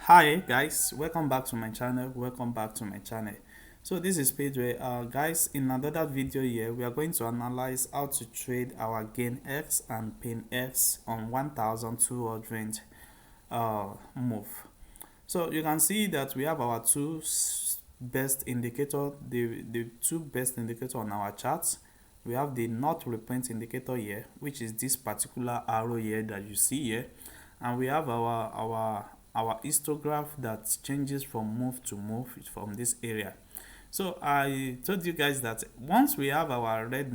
Hi guys, welcome back to my channel. So this is Pedro. Guys, in another video here we are going to analyze how to trade our GainX and PainX on 1200 move. So you can see that we have our best indicator, the two best indicator on our charts. We have the not reprint indicator here, which is this particular arrow here that you see here, and we have our histograph that changes from move to move from this area. So I told you guys that once we have our red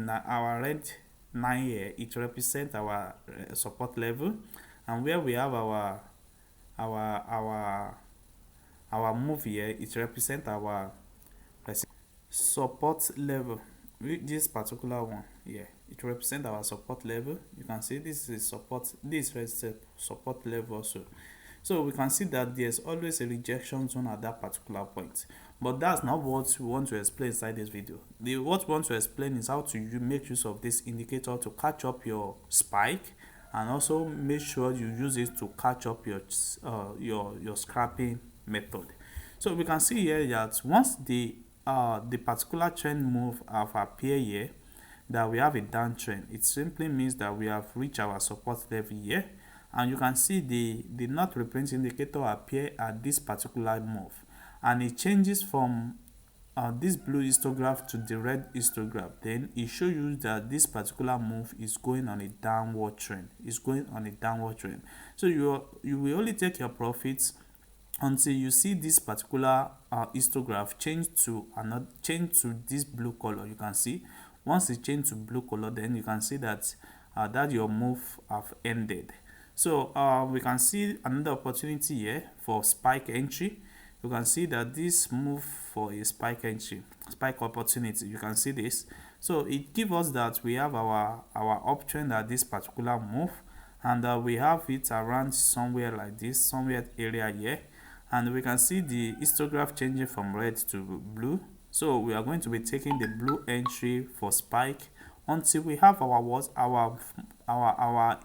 line here, it represents our support level, and where we have our our our move here, it represents our support level. This particular one here, it represents our support level. You can see this is support, this is support level also. So we can see that there's always a rejection zone at that particular point, but that's not what we want to explain inside this video. What we want to explain is how to make use of this indicator to catch up your spike, and also make sure you use it to catch up your scrapping method. So we can see here that once the particular trend move have appeared here, that we have a downtrend, it simply means that we have reached our support level here, and you can see the not reprint indicator appear at this particular move, and it changes from this blue histograph to the red histograph. Then it shows you that this particular move is going on a downward trend. So you will only take your profits until you see this particular histograph change to this blue color. You can see once it change to blue color, then you can see that that your move have ended. So we can see another opportunity here for spike entry. You can see that this move for a spike opportunity. You can see this. So it gives us that we have our uptrend at this particular move, and we have it around somewhere like this, somewhere area here, and we can see the histograph changing from red to blue. So we are going to be taking the blue entry for spike until we have our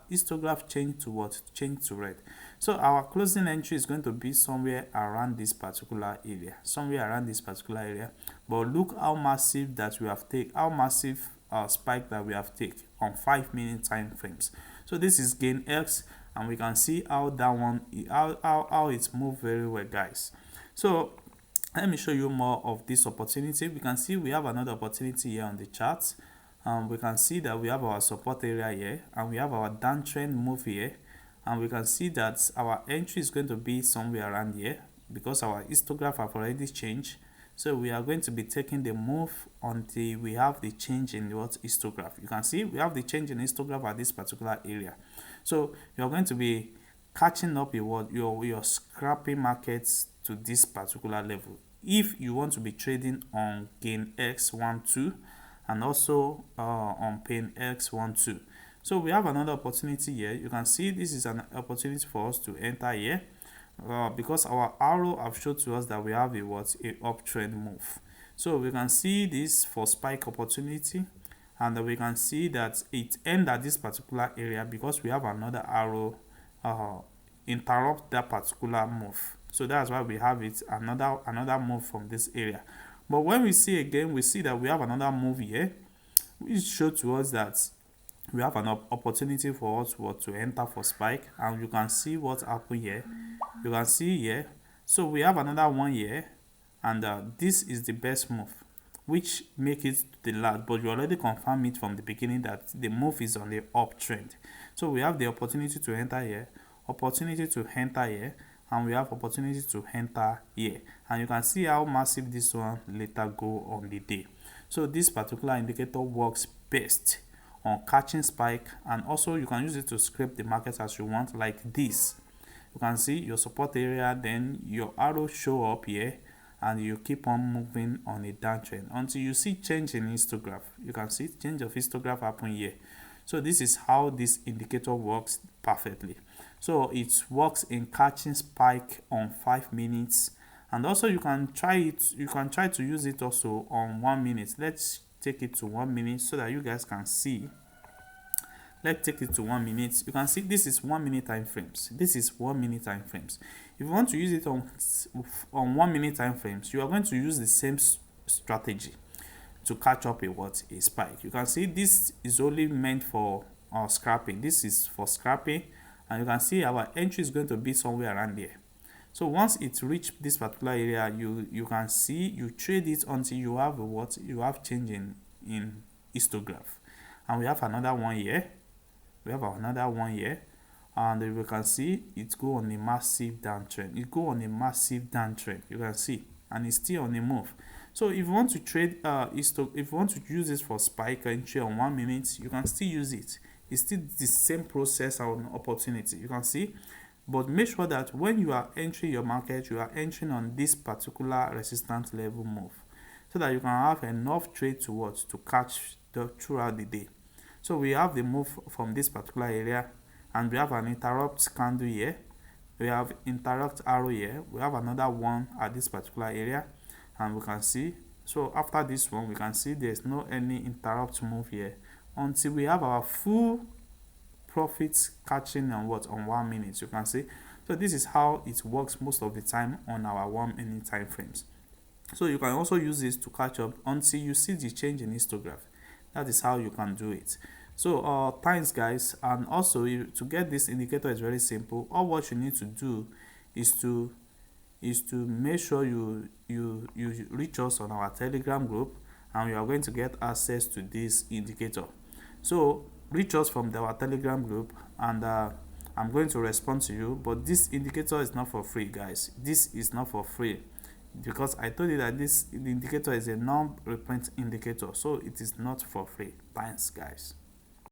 histograph change to red. So our closing entry is going to be somewhere around this particular area, but look how massive that we have taken, how massive spike that we have taken on 5-minute time frames. So this is GainX, and we can see how that one how it's moved very well, guys. So let me show you more of this opportunity. We can see we have another opportunity here on the chart. We can see that we have our support area here, and we have our downtrend move here, and we can see that our entry is going to be somewhere around here because our histograph have already changed. So we are going to be taking the move until we have the change in what histograph. You can see we have the change in histograph at this particular area. So you're going to be catching up your scrapping markets to this particular level if you want to be trading on GainX 1-2 and also on PainX 1-2. So we have another opportunity here. You can see this is an opportunity for us to enter here because our arrow have showed to us that we have a uptrend move. So we can see this for spike opportunity, and we can see that it ends at this particular area because we have another arrow interrupt that particular move. So that's why we have it another move from this area. But when we see again, we see that we have another move here, which shows to us that we have an opportunity for us to enter for spike, and you can see what happened here. You can see here. So we have another one here, and this is the best move, which make it the last, but you already confirm it from the beginning that the move is on the uptrend. So we have the opportunity to enter here, opportunity to enter here, and we have opportunity to enter here, and you can see how massive this one later go on the day. So this particular indicator works best on catching spike, and also you can use it to scrape the market as you want, like this. You can see your support area, then your arrow show up here, and you keep on moving on a downtrend until you see change in histograph. You can see change of histograph happen here. So this is how this indicator works perfectly. So it works in catching spike on 5 minutes, and also you can try to use it also on 1 minute. Let's take it to 1 minute so that you guys can see. let's take it to 1 minute. You can see this is 1 minute time frames. This is 1 minute time frames. If you want to use it on 1 minute time frames, you are going to use the same strategy to catch up a spike. You can see this is only meant for scrapping. This is for scrapping, and you can see our entry is going to be somewhere around there. So once it reach this particular area, you can see you trade it until you have you have change in histograph. And we have another one here. We have another one here, and we can see it go on a massive downtrend. It go on a massive downtrend. You can see, and it's still on a move. So if you want to trade if you want to use this for spike entry on 1 minute, you can still use it. It's still the same process and opportunity. You can see, but make sure that when you are entering your market, you are entering on this particular resistance level move, so that you can have enough trade to catch throughout the day. So we have the move from this particular area, and we have an interrupt candle here. We have interrupt arrow here. We have another one at this particular area, and we can see. So after this one, we can see there's no any interrupt move here until we have our full profits catching on 1 minute. You can see. So this is how it works most of the time on our 1 minute time frames. So you can also use this to catch up until you see the change in histograph. That is how you can do it. So thanks guys, and also to get this indicator is very simple. All what you need to do is to make sure you reach us on our Telegram group, and you are going to get access to this indicator. So reach us from our Telegram group, and I'm going to respond to you. But this indicator is not for free, guys. This is not for free, because I told you that this indicator is a non-reprint indicator, so it is not for free. Thanks guys.